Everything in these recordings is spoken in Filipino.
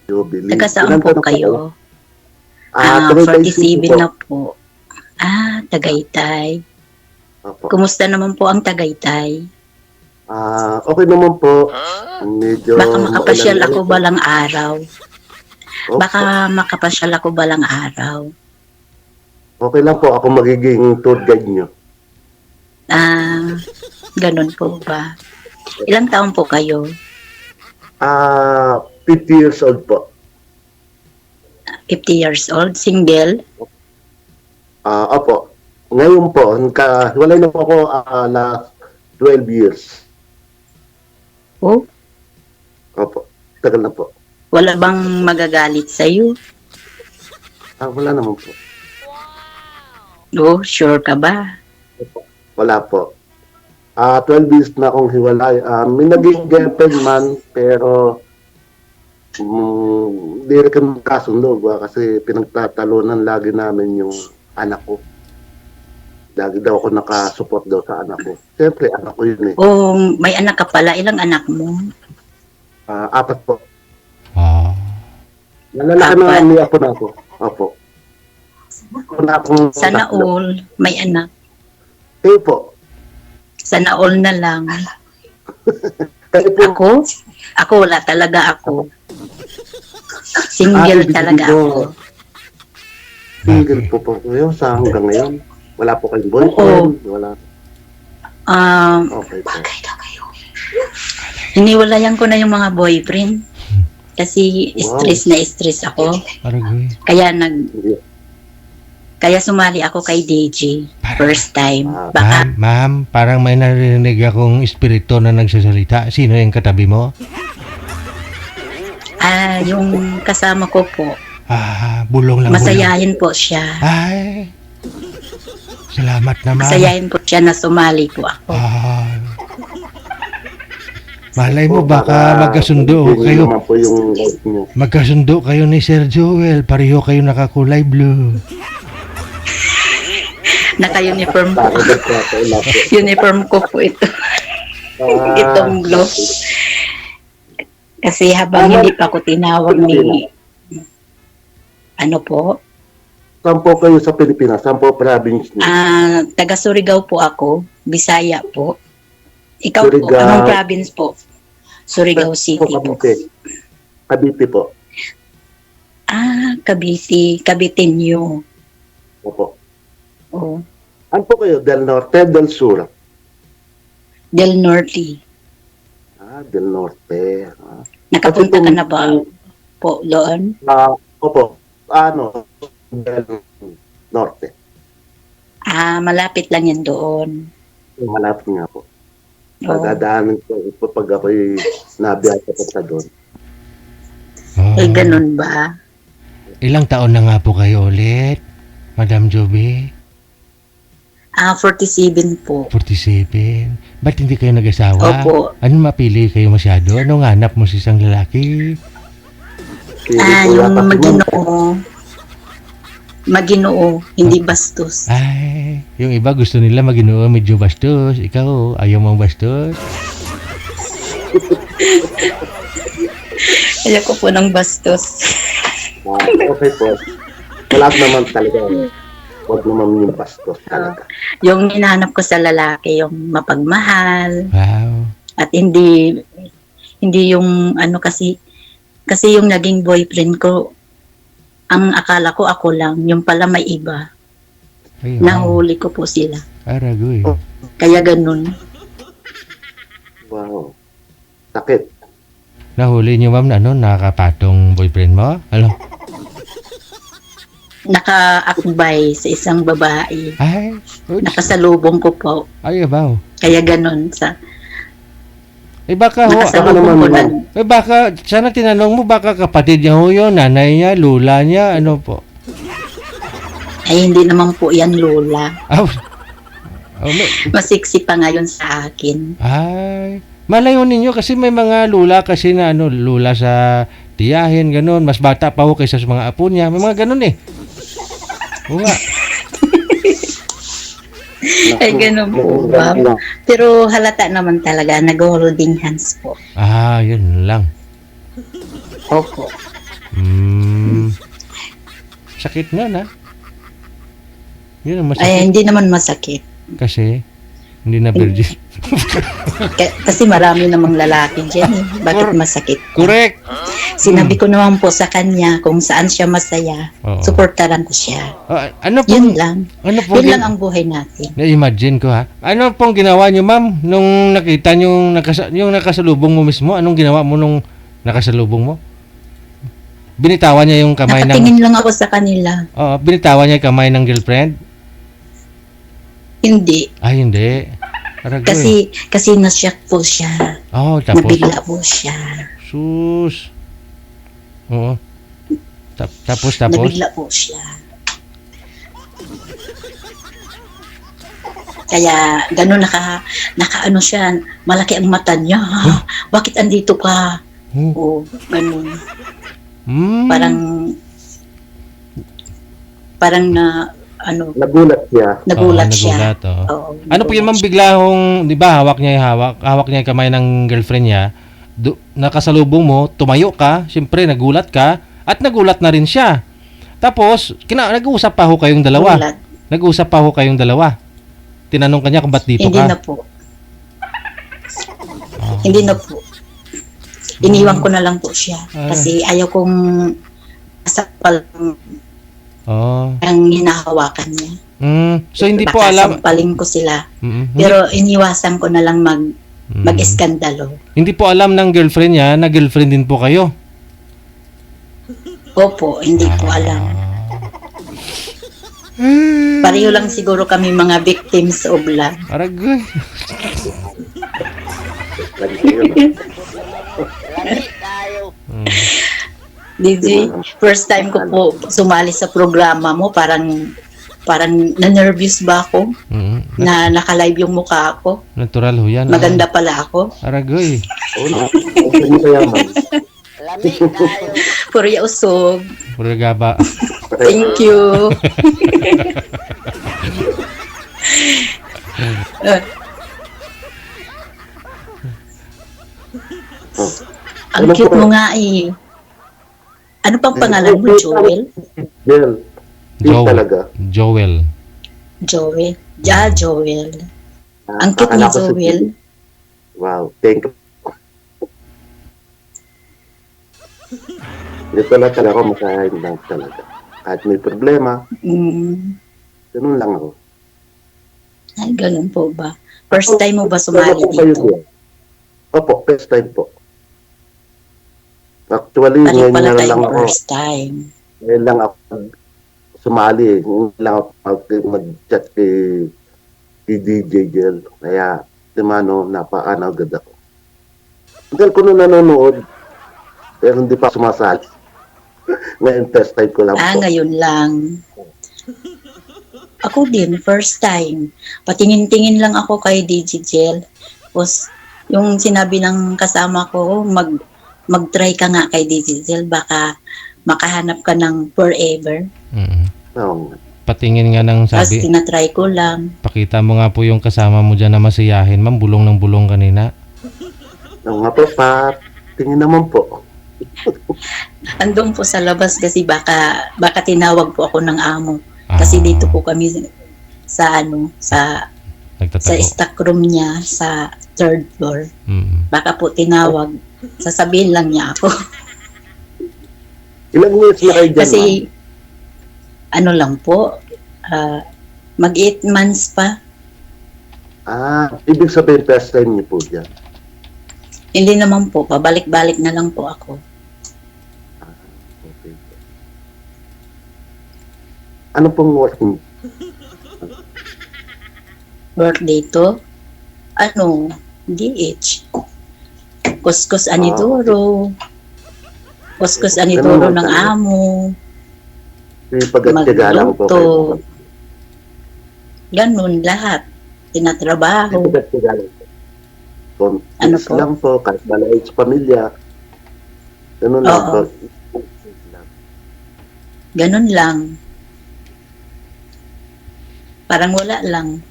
Jubilee. Taga saan Ilan po taon na kayo? Tagaytay City 47 po. na po. Tagaytay. Opo. Kumusta naman po ang Tagaytay? Okay naman po. Medyo Baka makapasyal maulan ako lang po. balang araw. Opo. Baka makapasyal ako balang araw. Okay lang po. Ako magiging tour guide nyo. Ganun po ba? Ilang taon po kayo? 50 years old po. 50 years old? Single? Opo. Ngayon po, hiwalay na po ako last 12 years. Oh, Opo. Tagal na po. wala bang magagalit sa'yo? Wala naman po. Oh, sure ka ba? Wala po. 12 years na akong hiwalay. May naging girlfriend man, pero hindi rin kami kasundo kasi pinagtatalunan lagi namin yung anak ko. Lagi daw ako nakasupport daw sa anak ko. Siyempre, anak ko yun eh. Oh, may anak ka pala. Ilang anak mo? 4 po. Apat. Nalalaki na may ako na ako. Opo. Ako na akong Sana tatlo. all may anak. Kayo po. Sana all na lang. Kayo po. Ako? Ako wala talaga ako. Single ibig talaga sabihin ako. ko, single po kayo sa hanggang ngayon. Wala po kayong boyfriend. Wala. Okay po. Hiniwalayan ko na yung mga boyfriend. Kasi stress na stress ako. Kaya sumali ako kay DJ. First time. Baka Ma'am, parang may narinig akong espiritu na nagsasalita. Sino yung katabi mo? yung kasama ko po, Bulong lang. masayahin po siya. Ay, salamat naman. Masayahin po siya na sumali po ako. Malay mo, baka magkasundo Hindi kayo. naman po yung life niyo. Magkasundo kayo ni Sir Joel. Pareho kayo nakakulay blue. Naka-uniform po. Bakit po? Wala po. Uniform ko po ito. Itong blue. Kasi habang hindi pa ako tinawag ni ano po, Saan po kayo sa Pilipinas? Saan po province niyo? taga Surigao po ako, Bisaya po. Ikaw po, Surigao. anong province po? Surigao City po. Cavite po. Cavite, Caviteño. Opo. Oh, Ano po kayo? Del Norte, Del Sur? Del Norte. Del Norte. Nakapunta ka na ba po doon? Opo. Del Norte. Malapit lang yan doon. Malapit nga po. Oh. Pagdadaanan ko ito pag ako'y nabiyak pa doon. Ganun ba? Ilang taon na nga po kayo ulit, Madam Joby? 47 po. 47. Ba't hindi kayo nag-asawa? Opo. Ano mapili kayo masyado? Anong hanap mo sa isang lalaki? Yung Maginoo, hindi bastos. Ay, yung iba gusto nila maginoo medyo bastos. Ikaw, ayaw mong bastos? Ayoko po ng bastos. Okay po. Wala naman talaga. Huwag naman yung bastos talaga. Yung hinahanap ko sa lalaki, yung mapagmahal. Wow. At hindi yung kasi yung naging boyfriend ko, ang akala ko ako lang, yung pala may iba. Ay, Nahuli ko po sila. Aragoy. Kaya ganun. Wow. Sakit. Nahuli niyo ma'am na nakakapatong boyfriend mo? Ano? Nakaakbay sa isang babae. Ay, Nakasalubong ko po. ay, wow. Kaya ganun. Baka ho, Nakasalubong ko na. baka, sana tinanong mo, baka kapatid niya ho yun, nanay niya, lula niya, ano po? Ay, hindi naman po yan lola. May- Masiksi pa ngayon sa akin. Ay, malayo ninyo kasi may mga lula kasi na lula sa tiyahin, ganun. Mas bata pa ho kaysa sa mga apo niya. May mga ganun eh. Oo nga. Ay, ganun po ba? Pero halata naman talaga, nag-holding hands po. Yun lang. Opo. Sakit nga na. Yun ang Ay, masakit. hindi naman masakit. Kasi, hindi na virgin. Kasi marami namang lalaki dyan eh. Bakit masakit? Correct! Sinabi ko naman po sa kanya kung saan siya masaya. Oo. Suportaran ko siya. Ano Yun pong, lang. ano pong, Yun lang ang buhay natin. na-imagine ko ha. Ano pong ginawa niyo, ma'am, nung nakita niyo yung nakasalubong mo mismo? Anong ginawa mo nung nakasalubong mo? Binitawan niya yung kamay ng... Nakatingin lang ako sa kanila. Oo, binitawan niya yung kamay ng girlfriend? Hindi. Ay, hindi. Aragoy. Kasi na-shock po siya. Oh, tapos? Nabigla po siya. Sus. Oo. Tapos? Nabigla po siya. Kaya gano'n naka siya, malaki ang mata niya. Bakit andito ka? Oh. O, gano'n. Mm. Parang na, ano, Nagulat siya. nagulat Oo, siya. nagulat, oo. Oo, Ano po yun, ma'am, bigla hong, di ba, hawak niya yung kamay ng girlfriend niya, nakasalubong mo, tumayo ka, siyempre, nagulat ka, at nagulat na rin siya. Tapos, nag-uusap pa ho kayong dalawa. Nagulat. Nag-uusap pa ho kayong dalawa. Tinanong ka niya kung ba't dito Hindi ka. na po. Hindi na po. Iniwan ko na lang po siya. Kasi ayaw kong asapal Oh. ang hinahawakan niya. So, hindi po Baka alam. sampalin ko sila. Mm, Pero iniwasan ko na lang mag-eskandalo. Hindi po alam ng girlfriend niya na girlfriend din po kayo. Opo, hindi ko alam. Pareho lang siguro kami mga victims of love. Aragoy. DJ, first time ko po sumali sa programa mo, parang na-nervous ba ako na naka-live yung mukha ako. Natural ho yan. Maganda pala ako. Aragoy. Oo, hindi kaya man. Purya usog. Puro gaba. Thank you. Ang cute mo nga eh. Ano pang pangalan mo, Joel? Joel. Joel talaga. Joel. Joel. Joel. Ang cute ni Akala ko si Joel. Wow, thank you. Dito lang talaga ako makain lang talaga. Kahit may problema, ganun lang ako. Ay, ganun po ba? First time mo ba sumali dito? Opo, first time po. Actually, Pari ngayon pala na tayong lang ako. first time. Ngayon lang ako sumali. Ngayon lang ako mag-chat kay DJ Gel. Kaya, timano, napaano agad ako. Hanggang ko na nanonood. Pero hindi pa sumasali. Ngayon, first time ko lang po. Ngayon lang. Ako din, first time. Patingin-tingin lang ako kay DJ Gel. Tapos, yung sinabi ng kasama ko, mag-try ka nga kay DJ Gel, baka makahanap ka ng forever. Oo. Patingin nga ng Tapos sabi. tinatry ko lang. Pakita mo nga po yung kasama mo dyan na masiyahin, ma'am. Bulong ng bulong kanina. Oo nga po, tingin naman po. Andun po sa labas kasi baka tinawag po ako ng amo. Kasi dito po kami sa sa Nagtatago. stock room niya sa third floor. Baka po tinawag. Sasabihin lang niya ako. Ilang years na kayo dyan, Kasi ma'am? ano lang po, mag 8 months pa. Ibig sabihin first time niyo po dyan. Hindi naman po, pabalik-balik na lang po ako. Okay. Ano pong working? Birthday to, DH. Kuskus anidoro. Kuskus anidoro ng amo. Pag-atiga lang po kayo. Magluto. Ganun lahat. Tinatrabaho. Pag-atiga lang po. Ano Kontis po? lang po, kahit malait sa pamilya. Ganun lang Oo. po. Ganun lang. Parang wala lang.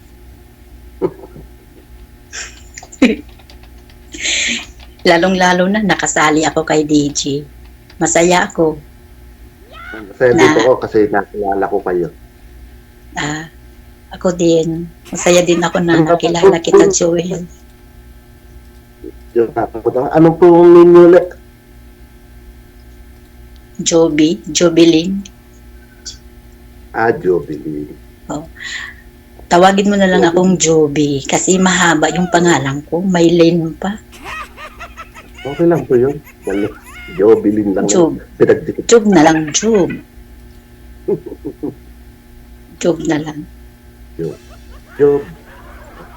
Lalong-lalo na nakasali ako kay DJ. Masaya ako. Masaya din Na- po ako kasi nakilala ko kayo. Ah, ako din. Masaya din ako na nakilala kita, Joel. Yung nakapunta. Anong pong ninyo ulit? Jobilin. Jubilee. Tawagin mo na lang akong Joby kasi mahaba yung pangalan ko. May lane pa. Okay lang po yun. Dali. Jubilee lang. Job. Pinagdikit. Job na lang, Job. Job na lang. Job.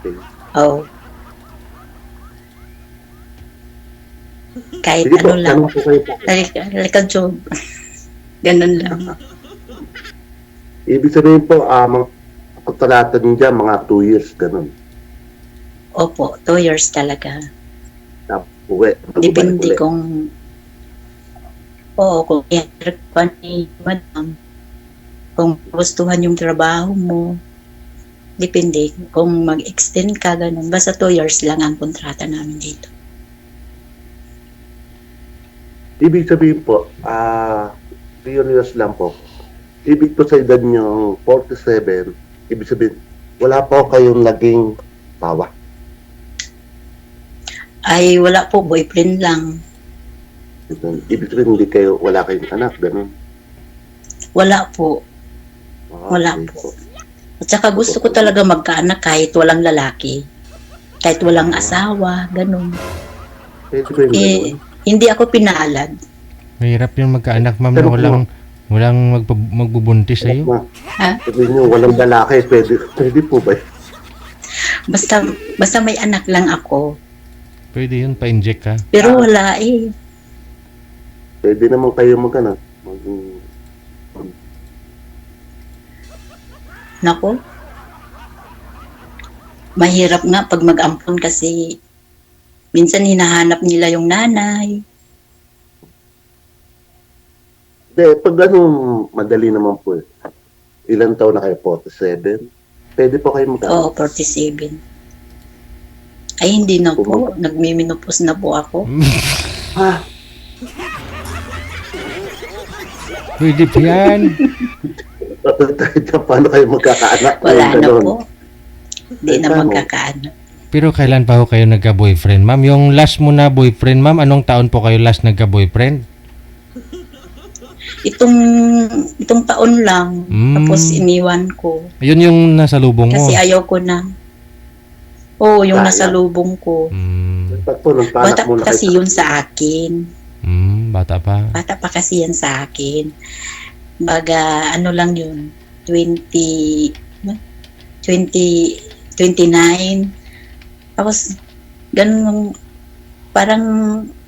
Okay. Oh. Kahit Sige po, ano lang. tanong po kayo po. Halika, Job. Ganun lang. Ibig sabihin po, mga pagtalatan niyo dyan, mga 2 years, ganun. Opo, 2 years talaga. Uwi. Depende kung kung i-hire pa ni madam, kung gustuhan yung trabaho mo, depende kung mag-extend ka, ganun. Basta 2 years lang ang kontrata namin dito. Ibig sabihin po, 3 years lang po. Ibig po sa edad niyo 47, ibig sabihin, wala po kayong naging tawa. Ay, wala po, boyfriend lang. Ibig sabihin, wala kayong anak, ganun. Wala po. Wala Okay po. At saka gusto ko talaga magkaanak kahit walang lalaki. Kahit walang asawa, ganun. Pwede ba yung ganun? Hindi ako pinaalad. Mahirap yung magkaanak, ma'am, na Pero walang magbubuntis sa'yo. Ha? Sabihin niyo, walang lalaki, pwede po ba? Basta may anak lang ako. Pwede yun, pa-inject ka. Pero wala eh. Pwede naman kayo magkana. Nako. Mahirap nga pag mag-ampon kasi minsan hinahanap nila yung nanay. Pag madali naman po eh. Ilan taon na kayo? 47? Pwede po kayo magkana. Oo, 47. Ay, hindi na po. Nagmiminopos na po ako. Ah, Pwede pa yan. paano kayo magkakaanak? Wala na Ganun. po. Hindi na Paano? magkakaano. Pero kailan pa ho kayo nagka-boyfriend, ma'am? Yung last mo na boyfriend, ma'am, anong taon po kayo last nagka-boyfriend? Itong taon lang. Tapos iniwan ko. Yun yung nasa lubong mo. Kasi ayaw ko na. Oo, yung Sayang. nasa lubong ko. Pag po, nung panak Bata mo na pa kasi kayo. yun sa akin. Bata pa. Bata pa kasi yan sa akin. Baga, ano lang yun, 29. Tapos, ganun, parang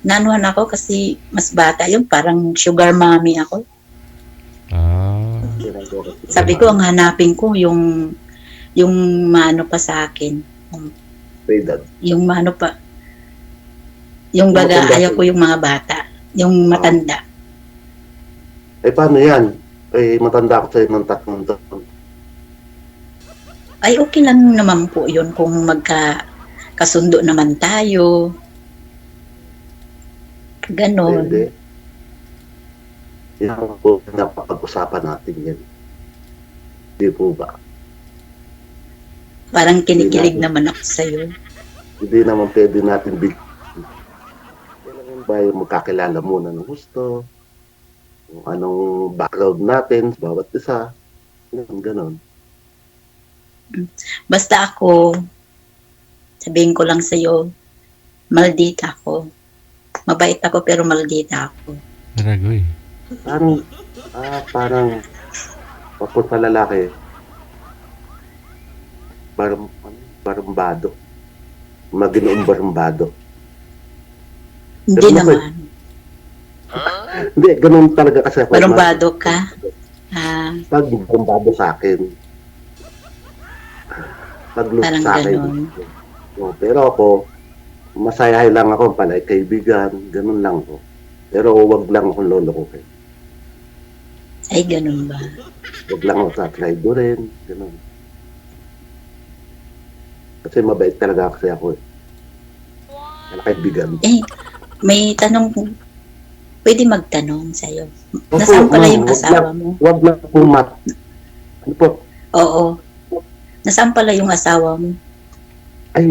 nanuhan ako kasi mas bata yun. Parang sugar mommy ako. Sabi ko, ang hanapin ko yung maano pa sa akin. Edad. Yung maano pa. Yung baga, Matanda ayaw po. ko yung mga bata. Yung matanda. Paano yan? Matanda ako sa'yo ng 3 taon. Ay, okay lang naman po yun kung magkasundo naman tayo. Ganon. Pwede. Yan po, napapag-usapan natin yan. Hindi po ba? Parang kinikilig naman ako sa'yo. Hindi naman pwede natin kailangan ba yung magkakilala muna ng gusto, kung anong background natin sa bawat isa, ganon. Basta ako, sabihin ko lang sa'yo, maldita ako. Mabait ako pero maldita ako. Ragoy. Parang papunta lalaki, barumbado. Maginoong barumbado. Hindi Pero naman. Hindi, ganun talaga kasi ako. Barumbado ka. Pag barumbado sa akin. Pag Parang sa akin. ganon. Pero ako, masayahay lang ako, palay kaibigan, ganun lang ako. Pero wag lang akong lolo ko kayo. Ay, ganun ba? Wag lang ako sa traido rin, ganun. Kasi mabait talaga kasi ako eh. Kaya kaibigan. Eh, may tanong pwede magtanong sa'yo. Opo, Nasaan pala ma'am, yung asawa mo? Wag na po, ano po? Oo. Nasaan pala yung asawa mo? Ay,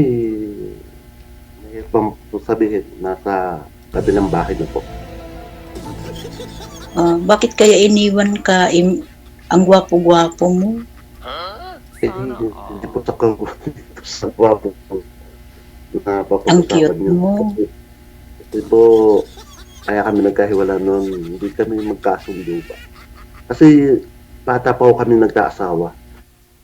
mahirap po sabihin. Nasa kabilang bahay na po. Bakit kaya iniwan ka? Ang gwapo-gwapo mo. Hindi po sa gwapo po na Ang cute papag-usapan niyo. mo. Kasi po, kaya kami nagkahiwala noon, hindi kami magkasundo pa. Kasi bata pa ako kami nagkaasawa.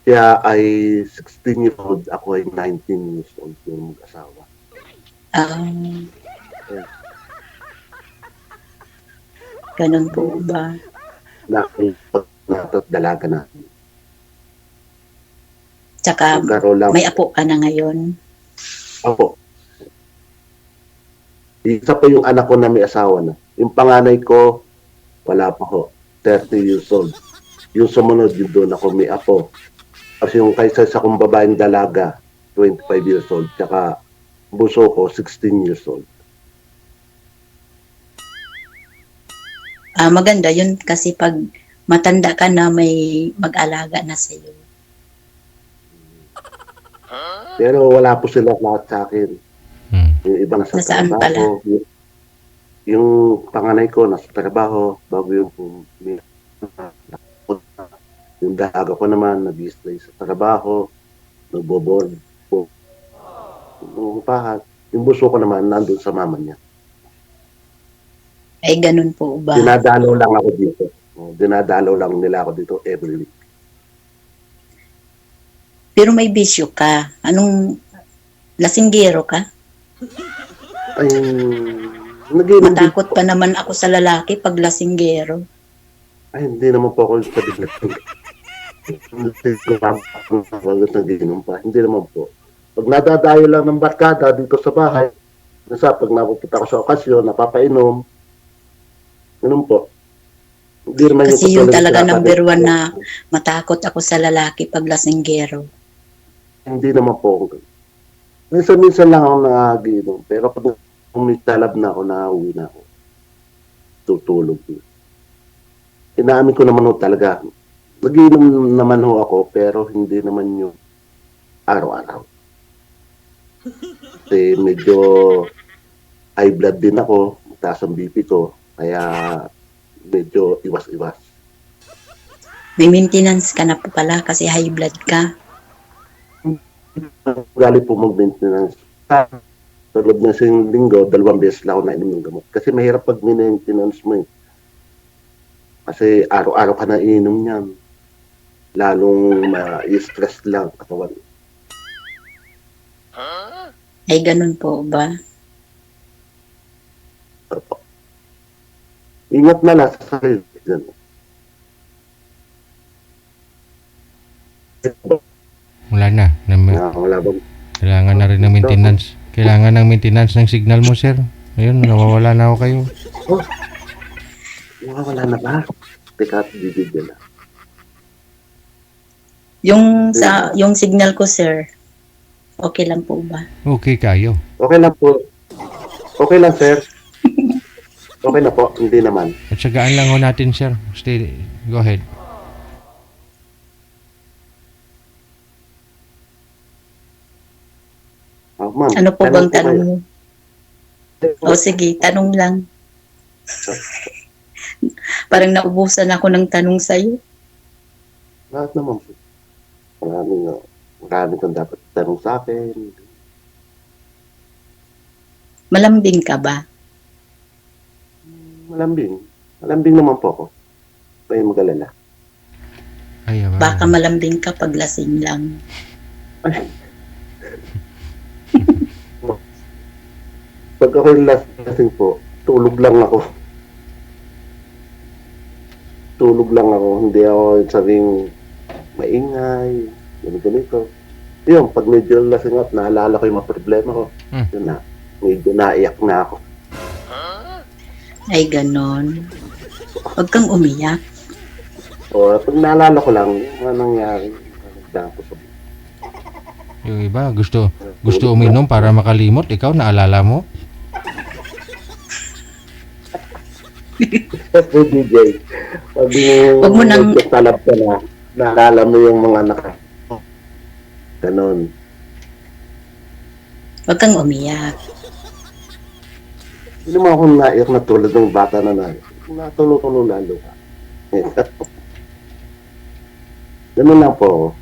Kaya ay 16 years old, ako ay 19 years old yung mag-asawa. Ganun po ba? Dalaga na. Tsaka Nagkaroon lang. may apo ka na ngayon. Opo. Isa pa yung anak ko na may asawa na. Yung panganay ko, wala pa ho. 30 years old. Yung sumunod, yun doon ako may apo. Kasi yung kaysa sa kong babaeng dalaga, 25 years old. Tsaka buso ko, 16 years old. Maganda yun kasi pag matanda ka na may mag-alaga na sa'yo. Pero wala po sila lahat sa akin. Yung iba nasa Nasaan trabaho. Yung panganay ko nasa trabaho. Bago yung dalaga ko naman nag-stay sa trabaho. Nagbo-board po. Yung pahat. Yung buso ko naman nandun sa mama niya. Ay, ganun po ba? Dinadalaw lang ako dito. Dinadalaw lang nila ako dito every week. Pero may bisyo ka. Anong lasinggero ka? Ay, nag-inom din. Matakot pa naman ako sa lalaki pag lasinggero. Ay, hindi naman po ako sa bigla. Nag-inom pa. Hindi naman po. Pag nadadayo lang ng barkada dito sa bahay, pag napupunta ko sa okasyon, napapainom, ganun po. Hindi naman Kasi yun talaga pagkakalaga number one na matakot ako sa lalaki pag lasinggero. Hindi naman po ako. Minsan-minsan lang ako nag-inom. Pero pag umitalab na ako, nauwi na ako. Tutulog. Inaamin ko naman ho talaga. Nag-inom naman ho ako, pero hindi naman yung araw-araw. Kasi medyo high blood din ako. Mataas ang BP ko. Kaya medyo iwas-iwas. May maintenance ka na po pala kasi high blood ka. Gali po mag-maintenance. Sa loob ng isang linggo, 2 beses lang ako nainom ng gamot. Kasi mahirap pag maintenance mo eh. Kasi araw-araw ka na inom niyan. Lalong ma-stress lang katawan. Ay, ganun po ba? Ingat na lang sa sarili. Wala na. Wala bang Kailangan na rin ng maintenance. Kailangan ng maintenance ng signal mo, sir. Ayun, nawawala na ako kayo. wala na ba? Teka, bibigyan na. Yung signal ko, sir, okay lang po ba? Okay kayo. Okay lang po. Okay lang, sir. Okay na po. Hindi naman. At sagaan lang ho natin, sir. Stay. Go ahead. Ma'am, Ano po bang po tanong kayo. mo? O sige, tanong lang. Parang naubusan ako ng tanong sa'yo. Lahat naman po. Marami kang dapat tanong sa akin. Malambing ka ba? Malambing. Malambing naman po ako. May mag-alala. Ay, aba. Baka malambing ka pag lasing lang. Ay. Pag ako yung lasing po, tulog lang ako. Tulog lang ako. Hindi ako sabing maingay. Ganito. Yun, pag medyo lasing at naalala ko yung mga problema ko, yun na. Medyo naiyak na ako. Ay, ganon. Huwag kang umiyak. O pag naalala ko lang, yung mga nangyari, nagdaan ko sa Yung iba, gusto uminom para makalimot. Ikaw, naalala mo? Kasi DJ, pag Huwag mo nang, nagtatalab ka na, naalala mo yung mga ganon. huwag kang umiyak. Hindi mo akong naiyak na tulad ng bata na natulo-tulo lalo ka. Ganun lang po.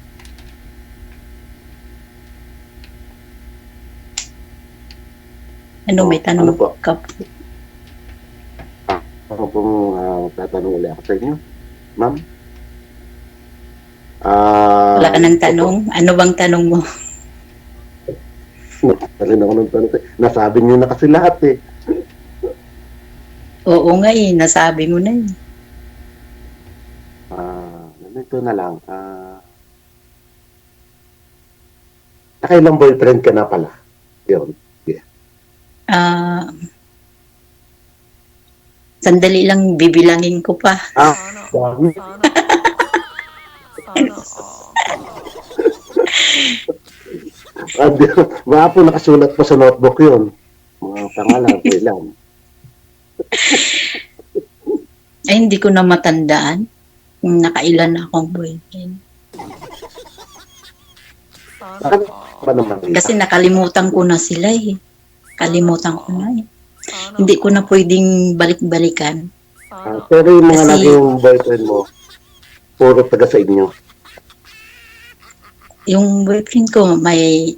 Ano, may tanong Ano po? ka? Ako pong tatanong ulit ako sa inyo. Ma'am? Wala ka ng tanong? Ano bang tanong mo? Nagtalin ako ng tanong. Nasabi niyo na kasi lahat eh. Oo nga eh, nasabi mo na eh. Ito na lang. Nakailang boyfriend ka na pala? Yun. Ah, sandali lang, bibilangin ko pa. Dami. Baka po nakasulat pa sa notebook yun. Mga pangalan, ilan. Ay, hindi ko na matandaan kung nakailan na akong boyfriend. Ano ba naman? Kasi nakalimutan ko na sila eh. Kalimutan ko na eh. Hindi ko na pwedeng balik-balikan. Pero yung mga Kasi- naging boyfriend mo, puro taga sa inyo. Yung boyfriend ko may...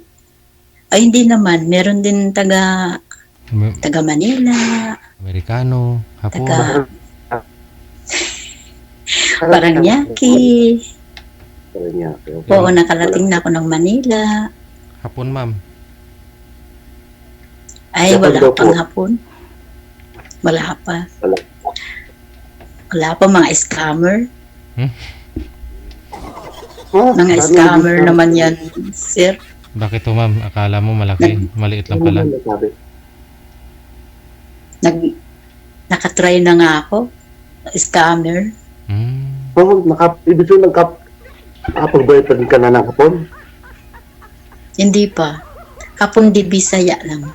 Ay, hindi naman. Meron din taga Manila, Amerikano, Hapon. taga Paranaque. Paranaque. Okay. Oo, nakarating na ako ng Manila. Hapon, ma'am. Ay, Japan wala daw pang po. hapon. Wala pa. Wala. Wala pa, mga scammer. Mga Ano scammer yung- naman yan, sir. Bakit to, ma'am? Akala mo malaki. Maliit lang Ano pala. yung sabi? Nakatry na nga ako. Scammer. Oh, ibig sabihin nakapag-boyfriend ka na ng hapon? Hindi pa. Hapon di Bisaya lang.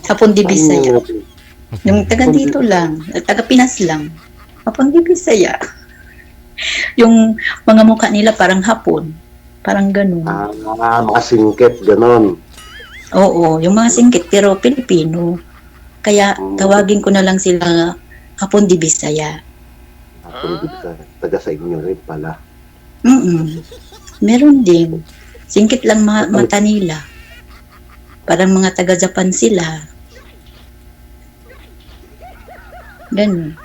Hapon di Bisaya. Yung taga dito lang. Taga Pinas lang. Hapon di Bisaya. Yung mga mukha nila parang hapon. Parang ganun. Mga singkit, ganon. Oo, yung mga singkit pero Pilipino. Kaya tawagin ko na lang sila hapon di Bisaya. Taga sa inyo rin pala. Meron din. Singkit lang mata nila. Parang mga taga-Japan sila. Ganun.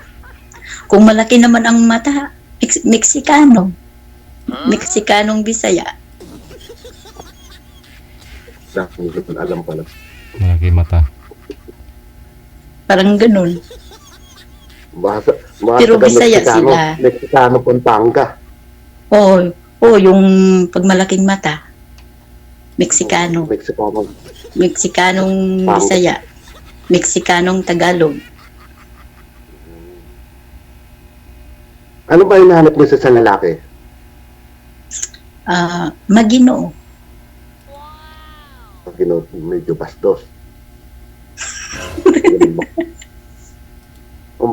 Kung malaki naman ang mata, Meksikano. Meksikanong Bisaya. Hindi ko alam pala. Malaki mata. Parang ganun. Baka Pero taga Bisaya Meksikano, sila. Meksikano Pampanga. Oo, yung pagmalaking mata. Meksikano. Meksikano. Meksikanong Bisaya. Meksikanong Tagalog. Ano ba hinahanap mo sa lalaki? Maginoo. Medyo bastos.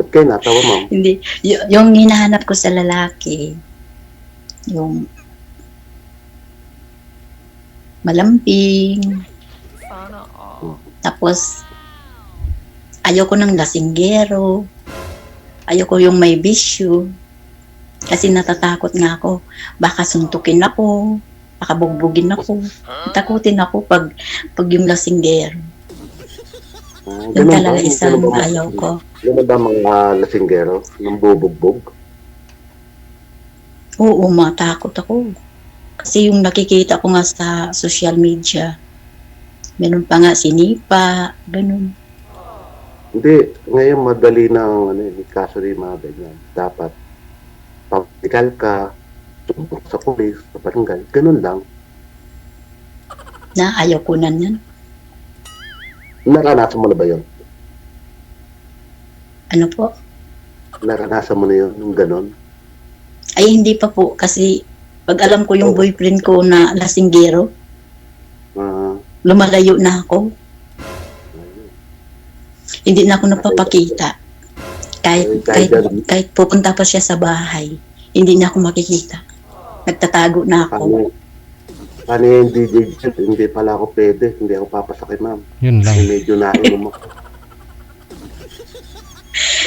Ba't kayo natawa, ma'am? Hindi. Yung hinahanap ko sa lalaki, yung malamping. Tapos, ayoko ng lasinggero. Ayoko yung may bisyo. Kasi natatakot nga ako. Baka suntukin ako. Baka bugbugin ako. Takutin ako pag yung lasinggero. Yun talaga isang ayaw ko. Ganun ba mga lasinggero? Nang bubugbog? Oo, matakot ako. Kasi yung nakikita ko nga sa social media, meron pa nga sinipa, ganun. Hindi. Ngayon madali ng kaso rin mga ganyan. Dapat pagtikal ka, sumbok sa pulis, sa barangay. Ganun lang. Na ayaw ko na yan. Naranasan mo na ba yun? Ano po? Naranasan mo na yun, yung ganun? Ay, hindi pa po. Kasi pag alam ko yung boyfriend ko na lasinggero, lumalayo na ako. Hindi na ako napapakita. Kahit Kahit pupunta pa siya sa bahay, hindi na ako makikita. Nagtatago na ako. Ano yung DJ, hindi pala ako pwede, hindi ako papasakin, ma'am. Yun lang. Kasi medyo nainom ako.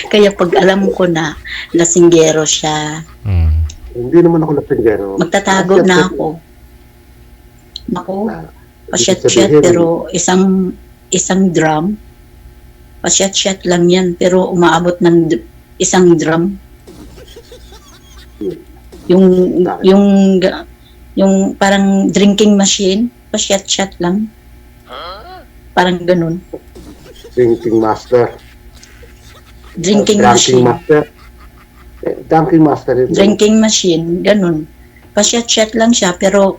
Kaya pag alam ko na lasinggero siya, Hindi naman ako lasinggero. magtatago na ako. Naku, Ah, pasyat-syat pero isang drum. Pasyat-syat lang yan pero umaabot ng isang drum. Yung parang drinking machine, pasyat-syat lang. Parang ganun. Drinking master. Drinking Drinking machine. master. Drinking master yun. Drinking machine, ganun. Pasyat-syat lang siya pero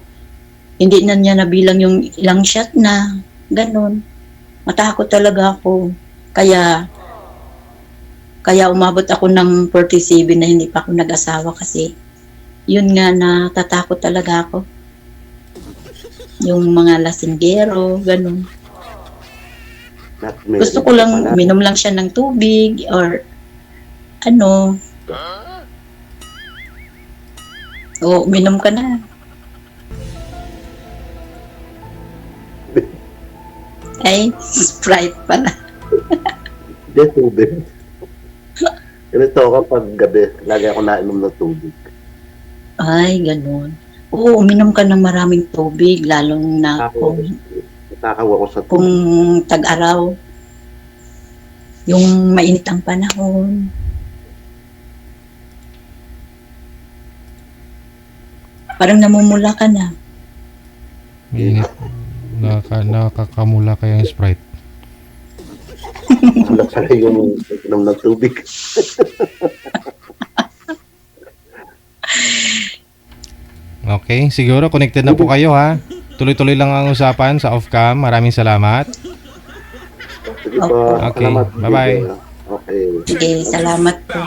hindi na niya nabilang yung ilang shot na, ganun. Matakot talaga ako. Kaya umabot ako ng 47 na hindi pa ako nag-asawa kasi yun nga natatakot talaga ako. Yung mga lasinggero, ganun. Gusto ko lang, minom lang siya ng tubig or ano. O, minom ka na. Ay, Sprite pala. Hindi, tubig. Ganito kapag gabi, lagi ako nainom ng tubig. Ay, ganun. Oo, uminom ka ng maraming tubig, lalong na Natakaw ako sa kung tubig. tag-araw. Yung mainit ang panahon. Parang namumula ka na. Mainit. Nakakamula kaya yung Sprite. Wala pala yung inom ng tubig. Okay, siguro connected na po kayo ha. Tuloy-tuloy lang ang usapan sa off-cam. Maraming salamat. Sige po. Okay, Salamat. bye-bye. Okay. Sige, salamat po.